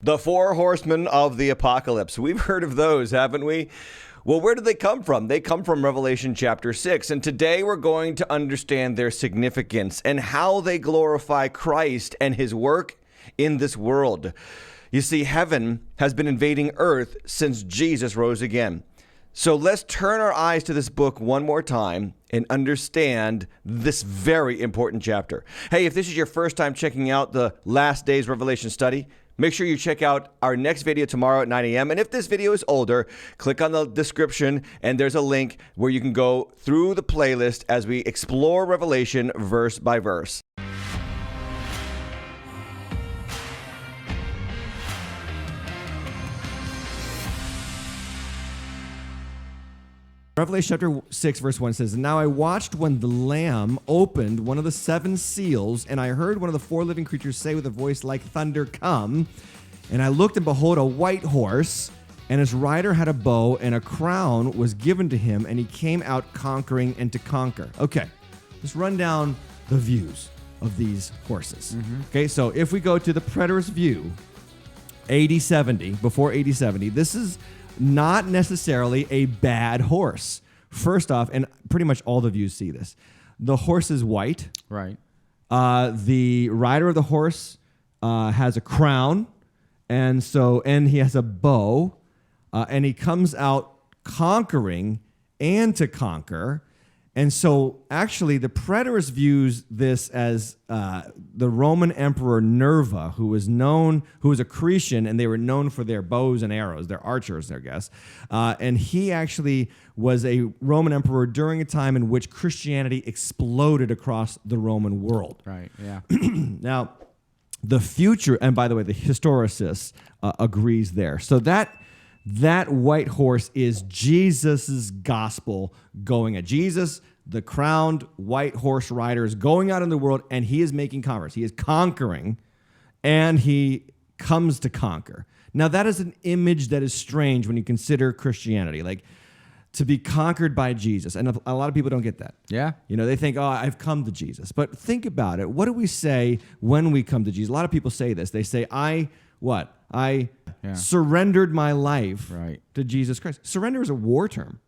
The Four Horsemen of the Apocalypse. We've heard of those, haven't we? Well, where do they come from? They come from Revelation chapter 6. And today we're going to understand their significance and how they glorify Christ and his work in this world. You see, heaven has been invading earth since Jesus rose again. So let's turn our eyes to this book one more time and understand this very important chapter. Hey, if this is your first time checking out the Last Days Revelation study, make sure you check out our next video tomorrow at 9 a.m. And if this video is older, click on the description and there's a link where you can go through the playlist as we explore Revelation verse by verse. Revelation chapter 6, verse 1 says, "Now I watched when the Lamb opened one of the seven seals, and I heard one of the four living creatures say with a voice like thunder, 'Come.' And I looked, and behold, a white horse, and his rider had a bow, and a crown was given to him, and he came out conquering and to conquer." Okay, let's run down the views of these horses. Okay, so if we go to the preterist view, AD 70, before AD 70, this is not necessarily a bad horse. First off, and pretty much all the views see this, the horse is white. Right. The rider of the horse has a crown, and he has a bow, and he comes out conquering and to conquer. And so actually the preterist views this as the Roman Emperor Nerva, who was a Cretan, and they were known for their bows and arrows, their archers, I guess. And he actually was a Roman emperor during a time in which Christianity exploded across the Roman world. Right, yeah. Now, the future, and by the way, the historicist agrees there. So that white horse is Jesus's gospel going at Jesus. The crowned white horse rider is going out in the world, and he is making converts. He is conquering, and he comes to conquer. Now, that is an image that is strange when you consider Christianity, like to be conquered by Jesus. And a lot of people don't get that. Yeah. You know, they think, oh, I've come to Jesus. But think about it. What do we say when we come to Jesus? A lot of people say this. They say, I surrendered my life to Jesus Christ. Surrender is a war term.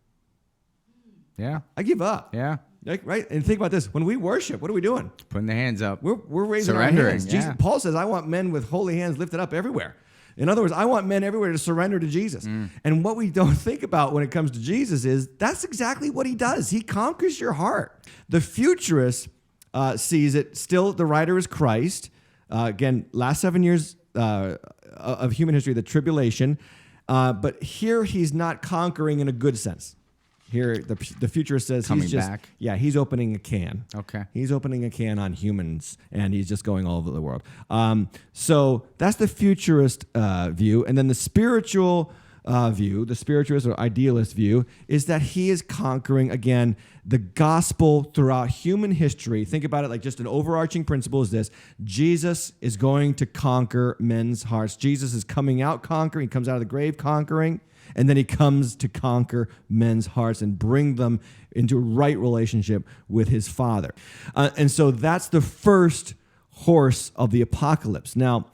Yeah. I give up. Yeah. Right? And think about this. When we worship, what are we doing? Putting the hands up. We're raising our surrendering. hands. Yeah. Jesus, Paul says, I want men with holy hands lifted up everywhere. In other words, I want men everywhere to surrender to Jesus. And what we don't think about when it comes to Jesus is that's exactly what he does. He conquers your heart. The futurist sees it still, the rider is Christ. Again, last 7 years of human history, the tribulation. But here he's not conquering in a good sense. Here, the futurist says Coming he's just back. Yeah, he's opening a can. Okay. He's opening a can on humans, and he's just going all over the world. So that's the futurist view. And then the spiritual view, the spiritualist or idealist view, is that he is conquering, again, the gospel throughout human history. Think about it like just an overarching principle is this. Jesus is going to conquer men's hearts. Jesus is coming out conquering. He comes out of the grave conquering. And then he comes to conquer men's hearts and bring them into right relationship with his Father. And so that's the first horse of the apocalypse. Now,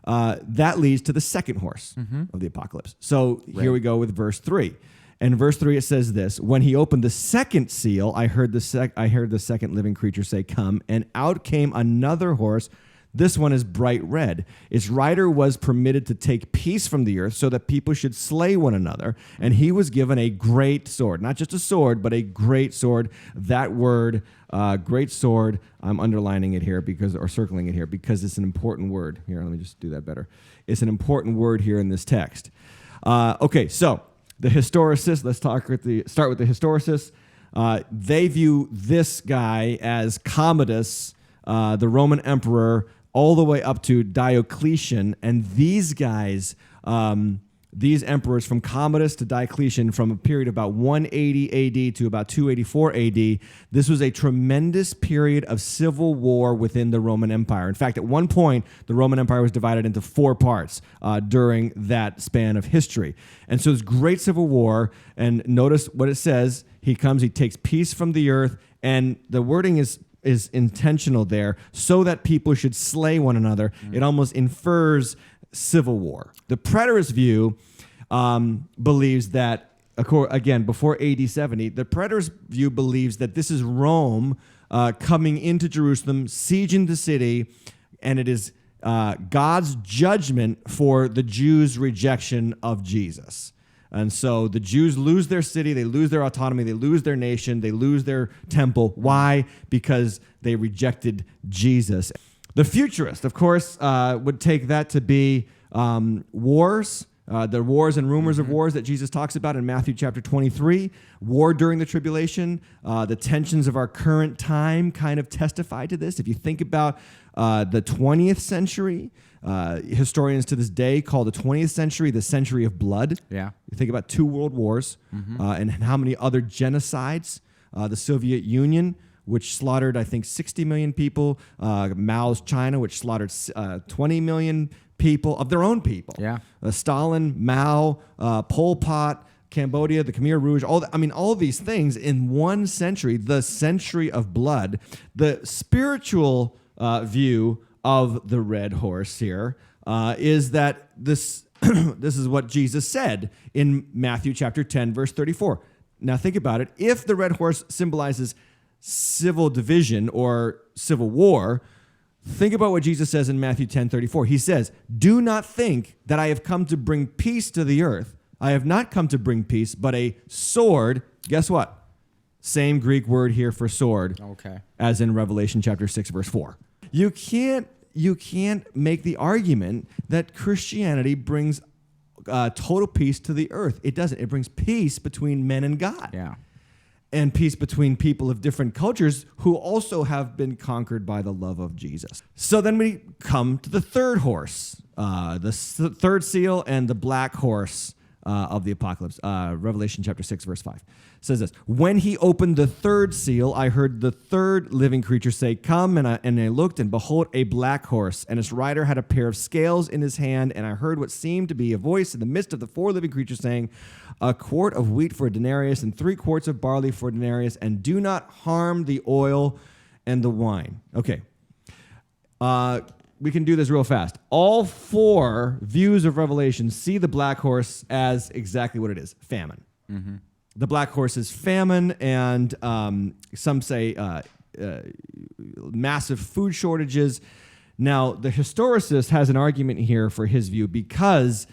that leads to the second horse of the apocalypse. So here we go with verse 3. And verse 3, it says this: "When he opened the second seal, I heard the second living creature say, 'Come,' and out came another horse. This one is bright red. Its rider was permitted to take peace from the earth so that people should slay one another. And he was given a great sword." Not just a sword, but a great sword. That word, great sword, I'm underlining it here or circling it here because it's an important word. Here, let me just do that better. It's an important word here in this text. Okay, so the historicists, let's start with the historicists. They view this guy as Commodus, the Roman emperor, all the way up to Diocletian. And these guys, these emperors from Commodus to Diocletian, from a period of about 180 AD to about 284 AD, this was a tremendous period of civil war within the Roman Empire. In fact, at one point, the Roman Empire was divided into 4 parts during that span of history. And so it's great civil war. And notice what it says. He comes, he takes peace from the earth. And the wording is intentional there, so that people should slay one another. It almost infers civil war. The preterist view believes that, again, before AD 70, the preterist view believes that this is Rome coming into Jerusalem, sieging the city, and it is God's judgment for the Jews' rejection of Jesus. And so the Jews lose their city, they lose their autonomy, they lose their nation, they lose their temple. Why? Because they rejected Jesus. The futurist, of course, would take that to be wars, the wars and rumors of wars that Jesus talks about in Matthew chapter 23, war during the tribulation, the tensions of our current time kind of testify to this. If you think about the 20th century, historians to this day call the 20th century the century of blood. Yeah. You think about 2 world wars and how many other genocides. The Soviet Union, which slaughtered, I think, 60 million people. Mao's China, which slaughtered 20 million people of their own people. Yeah. Stalin, Mao, Pol Pot, Cambodia, the Khmer Rouge, all these things in one century, the century of blood. The spiritual view of the red horse here is that this this is what Jesus said in Matthew chapter 10, verse 34. Now think about it. If the red horse symbolizes civil division or civil war, think about what Jesus says in Matthew 10:34. He says, "Do not think that I have come to bring peace to the earth. I have not come to bring peace, but a sword." Guess what? Same Greek word here for sword as in Revelation chapter 6, verse 4. You can't make the argument that Christianity brings total peace to the earth. It doesn't. It brings peace between men and God. Yeah. And peace between people of different cultures who also have been conquered by the love of Jesus. So then we come to the third horse, the third seal and the black horse of the apocalypse. Revelation chapter 6, verse 5 says this: "When he opened the third seal, I heard the third living creature say, 'Come,' and I looked, and behold, a black horse, and its rider had a pair of scales in his hand, and I heard what seemed to be a voice in the midst of the 4 living creatures saying, 'A quart of wheat for a denarius, and 3 quarts of barley for a denarius, and do not harm the oil and the wine.'" Okay. We can do this real fast. All 4 views of Revelation see the black horse as exactly what it is: famine. Mm-hmm. The black horse is famine, and some say massive food shortages. Now, the historicist has an argument here for his view because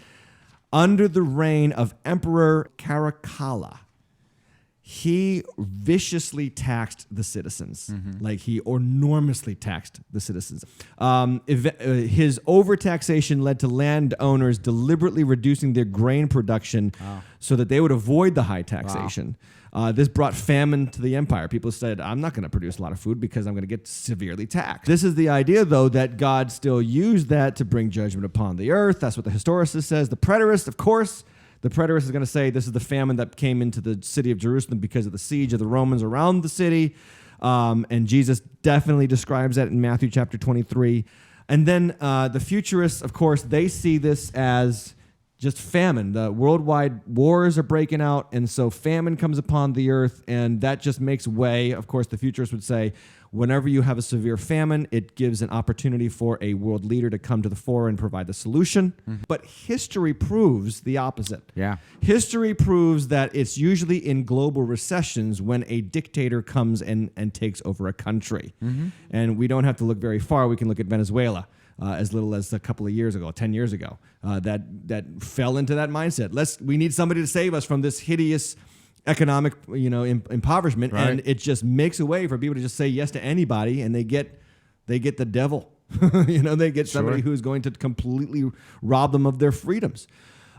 under the reign of Emperor Caracalla, he viciously taxed the citizens. Like he enormously taxed the citizens. His overtaxation led to landowners deliberately reducing their grain production so that they would avoid the high taxation. This brought famine to the empire. People said, "I'm not going to produce a lot of food because I'm going to get severely taxed." This is the idea, though, that God still used that to bring judgment upon the earth. That's what the historicist says. The preterist, of course, the preterist is going to say this is the famine that came into the city of Jerusalem because of the siege of the Romans around the city. And Jesus definitely describes that in Matthew chapter 23. And then the futurists, of course, they see this as just famine. The worldwide wars are breaking out, and so famine comes upon the earth, and that just makes way. Of course, the futurists would say, whenever you have a severe famine, it gives an opportunity for a world leader to come to the fore and provide the solution. But history proves the opposite. Yeah. History proves that it's usually in global recessions when a dictator comes and takes over a country. And we don't have to look very far. We can look at Venezuela. As little as a couple of years ago, 10 years ago, that fell into that mindset. We need somebody to save us from this hideous economic, impoverishment, right. And it just makes a way for people to just say yes to anybody, and they get the devil. They get somebody who's going to completely rob them of their freedoms.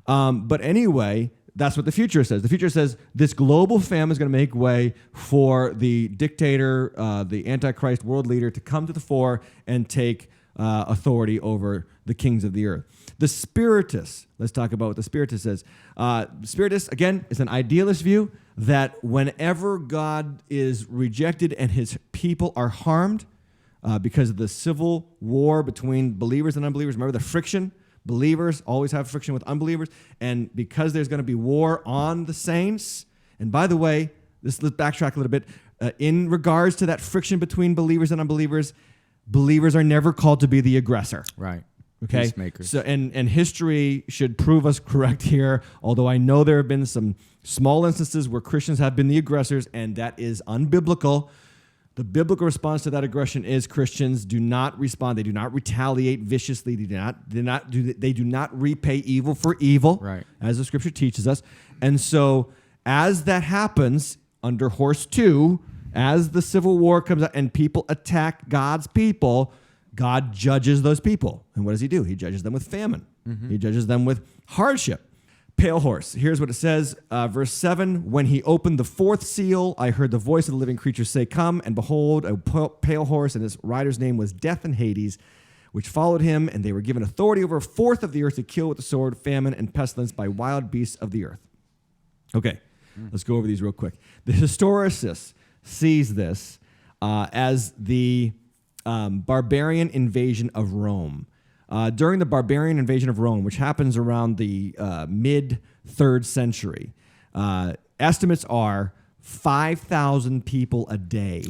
But anyway, that's what the future says. The future says this global famine is going to make way for the dictator, the Antichrist world leader, to come to the fore and take authority over the kings of the earth. The Spiritists, let's talk about what the Spiritist says. Spiritists, again, is an idealist view that whenever God is rejected and his people are harmed because of the civil war between believers and unbelievers, remember the friction? Believers always have friction with unbelievers, and because there's going to be war on the saints, and by the way, let's backtrack a little bit. In regards to that friction between believers and unbelievers, believers are never called to be the aggressor. Right. Okay, Peacemakers. so and history should prove us correct here. Although I know there have been some small instances where Christians have been the aggressors, and that is unbiblical. The biblical response to that aggression is Christians do not respond. They do not retaliate viciously. They do not repay evil for evil, Right. as the Scripture teaches us. And so, as that happens under Horse 2, as the Civil War comes out and people attack God's people, God judges those people. And what does he do? He judges them with famine. He judges them with hardship. Pale horse. Here's what it says, verse 7. When he opened the fourth seal, I heard the voice of the living creature say, "Come," and behold, a pale horse, and his rider's name was Death and Hades, which followed him, and they were given authority over a fourth of the earth to kill with the sword, famine, and pestilence by wild beasts of the earth. Okay, let's go over these real quick. The historicist sees this as the barbarian invasion of Rome. During the barbarian invasion of Rome, which happens around the mid-3rd century, estimates are 5,000 people a day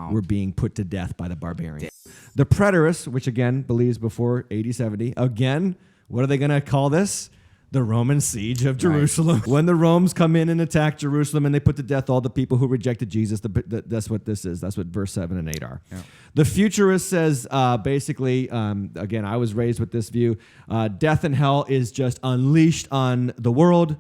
were being put to death by the barbarians. The preterists, which again believes before AD 70, again, what are they going to call this? The Roman siege of Jerusalem. Right. When the Romans come in and attack Jerusalem and they put to death all the people who rejected Jesus, that's what this is. That's what verse 7 and 8 are. Yeah. The futurist says, basically, again, I was raised with this view, death and hell is just unleashed on the world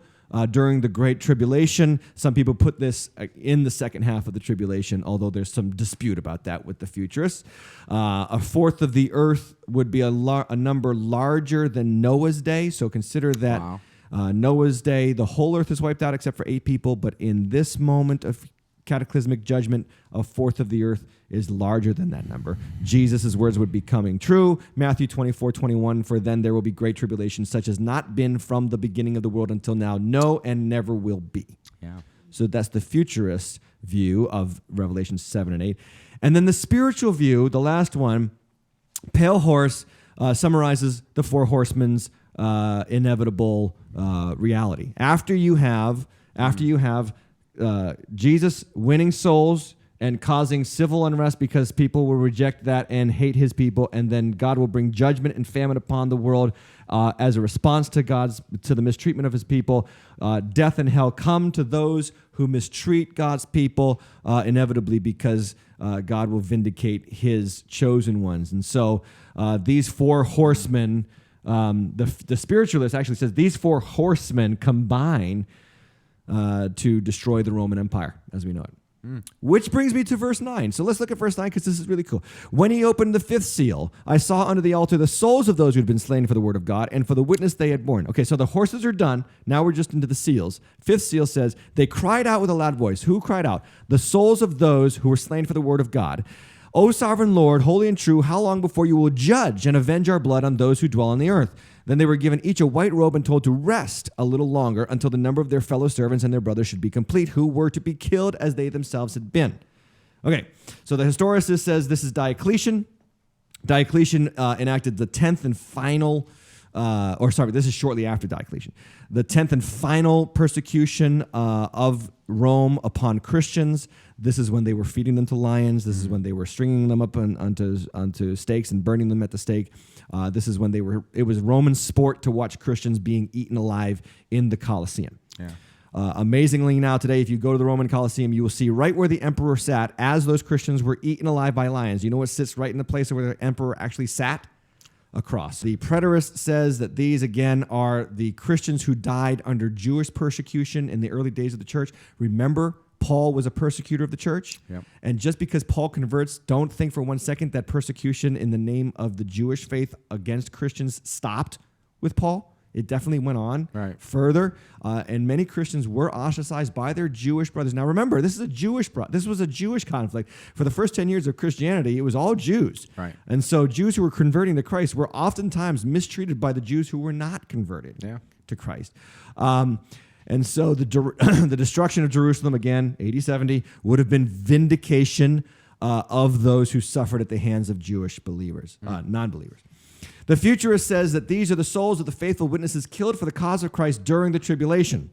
during the Great Tribulation. Some people put this in the second half of the tribulation, although there's some dispute about that with the futurists. A fourth of the earth would be a number larger than Noah's day, so consider that Noah's day, the whole earth is wiped out except for 8 people, but in this moment of cataclysmic judgment, a fourth of the earth is larger than that number. Jesus' words would be coming true. Matthew 24:21, for then there will be great tribulation, such as not been from the beginning of the world until now, no, and never will be. Yeah. So that's the futurist view of Revelation 7 and 8. And then the spiritual view, the last one, Pale Horse, summarizes the Four Horsemen's inevitable reality. After you have Jesus winning souls and causing civil unrest because people will reject that and hate his people, and then God will bring judgment and famine upon the world as a response to the mistreatment of his people. Death and hell come to those who mistreat God's people inevitably because God will vindicate his chosen ones. And so these four horsemen, the spiritualist actually says these four horsemen combine to destroy the Roman Empire as we know it. Which brings me to verse 9. So let's look at verse 9 because this is really cool. When he opened the fifth seal, I saw under the altar the souls of those who had been slain for the word of God and for the witness they had borne. Okay, so the horses are done. Now we're just into the seals. Fifth seal says, they cried out with a loud voice. Who cried out? The souls of those who were slain for the word of God. O sovereign Lord, holy and true, how long before you will judge and avenge our blood on those who dwell on the earth? Then they were given each a white robe and told to rest a little longer until the number of their fellow servants and their brothers should be complete, who were to be killed as they themselves had been. Okay, so the historicist says this is Diocletian. Diocletian enacted the 10th and final, this is shortly after Diocletian. The 10th and final persecution of Rome upon Christians. This is when they were feeding them to lions. This is when they were stringing them up onto stakes and burning them at the stake. This is when it was Roman sport to watch Christians being eaten alive in the Colosseum. Yeah. Amazingly now today, if you go to the Roman Colosseum, you will see right where the emperor sat as those Christians were eaten alive by lions. You know what sits right in the place where the emperor actually sat? Across. The preterist says that these, again, are the Christians who died under Jewish persecution in the early days of the church. Remember, Paul was a persecutor of the church. Yep. And just because Paul converts, don't think for one second that persecution in the name of the Jewish faith against Christians stopped with Paul. It definitely went on further, and many Christians were ostracized by their Jewish brothers. Now, remember, this was a Jewish conflict. For the first 10 years of Christianity, it was all Jews. Right. And so Jews who were converting to Christ were oftentimes mistreated by the Jews who were not converted to Christ. And so the destruction of Jerusalem, again, AD 70, would have been vindication of those who suffered at the hands of Jewish believers, non-believers. The futurist says that these are the souls of the faithful witnesses killed for the cause of Christ during the tribulation.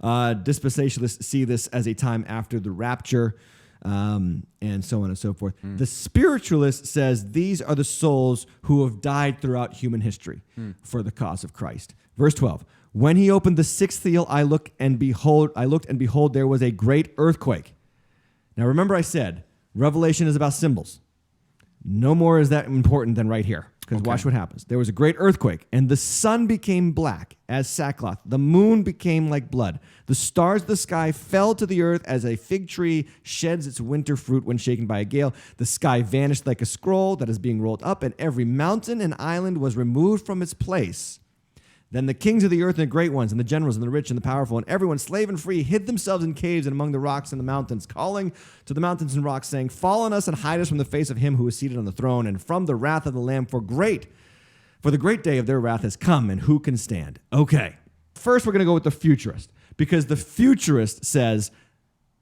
Dispensationalists see this as a time after the rapture. and so on and so forth. The spiritualist says these are the souls who have died throughout human history for the cause of Christ. Verse 12. When he opened the sixth seal, I looked and behold, there was a great earthquake. Now remember I said, Revelation is about symbols. No more is that important than right here. Because watch what happens. There was a great earthquake, and the sun became black as sackcloth. The moon became like blood. The stars of the sky fell to the earth as a fig tree sheds its winter fruit when shaken by a gale. The sky vanished like a scroll that is being rolled up, and every mountain and island was removed from its place. Then the kings of the earth and the great ones and the generals and the rich and the powerful and everyone, slave and free, hid themselves in caves and among the rocks and the mountains, calling to the mountains and rocks, saying, fall on us and hide us from the face of him who is seated on the throne and from the wrath of the Lamb, for the great day of their wrath has come, and who can stand? Okay. First, we're going to go with the futurist, because the futurist says,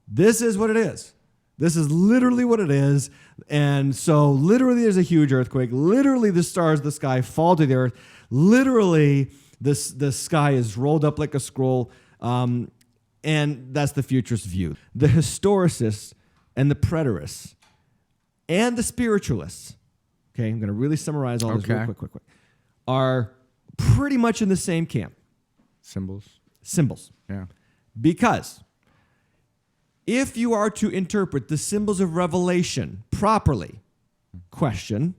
this is what it is. This is literally what it is. And so literally there's a huge earthquake. Literally the stars of the sky fall to the earth. Literally the sky is rolled up like a scroll. And that's the futurist view. The historicists and the preterists and the spiritualists, okay, I'm going to really summarize all this real quick, are pretty much in the same camp. Symbols. Yeah. Because if you are to interpret the symbols of Revelation properly, question,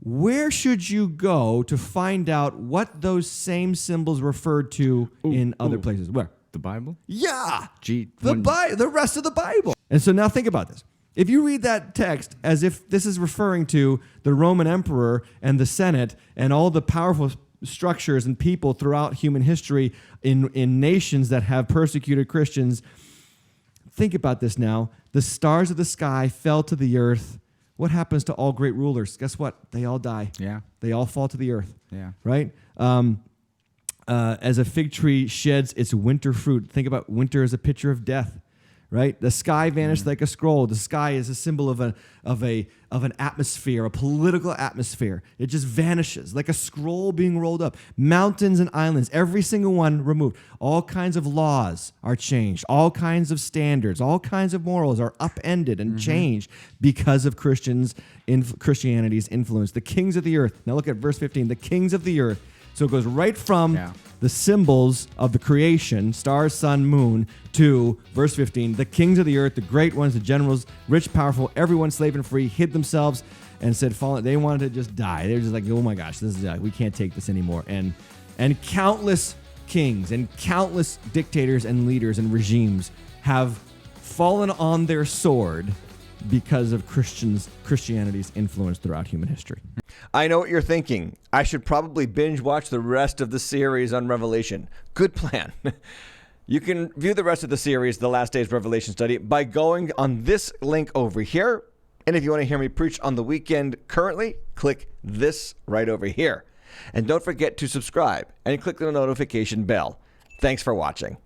where should you go to find out what those same symbols referred to in other places? Where? The Bible? Yeah. The rest of the Bible. And so now think about this. If you read that text as if this is referring to the Roman emperor and the Senate and all the powerful structures and people throughout human history in nations that have persecuted Christians, think about this now. The stars of the sky fell to the earth. What happens to all great rulers? Guess what? They all die. Yeah. They all fall to the earth. Yeah. Right? As a fig tree sheds its winter fruit, think about winter as a picture of death. Right? The sky vanished like a scroll. The sky is a symbol of an atmosphere, a political atmosphere. It just vanishes like a scroll being rolled up. Mountains and islands, every single one removed. All kinds of laws are changed. All kinds of standards, all kinds of morals are upended and changed because of Christianity's influence. The kings of the earth. Now look at verse 15. The kings of the earth. So it goes right from the symbols of the creation, stars, sun, moon, to verse 15, the kings of the earth, the great ones, the generals, rich, powerful, everyone slave and free, hid themselves and said, fallen. They wanted to just die. They were just like, oh my gosh, this is we can't take this anymore. And countless kings and countless dictators and leaders and regimes have fallen on their sword because of Christianity's influence throughout human history. I know what you're thinking. I should probably binge watch the rest of the series on Revelation. Good plan. You can view the rest of the series, The Last Days Revelation Study, by going on this link over here. And if you want to hear me preach on the weekend currently, click this right over here. And don't forget to subscribe and click the notification bell. Thanks for watching.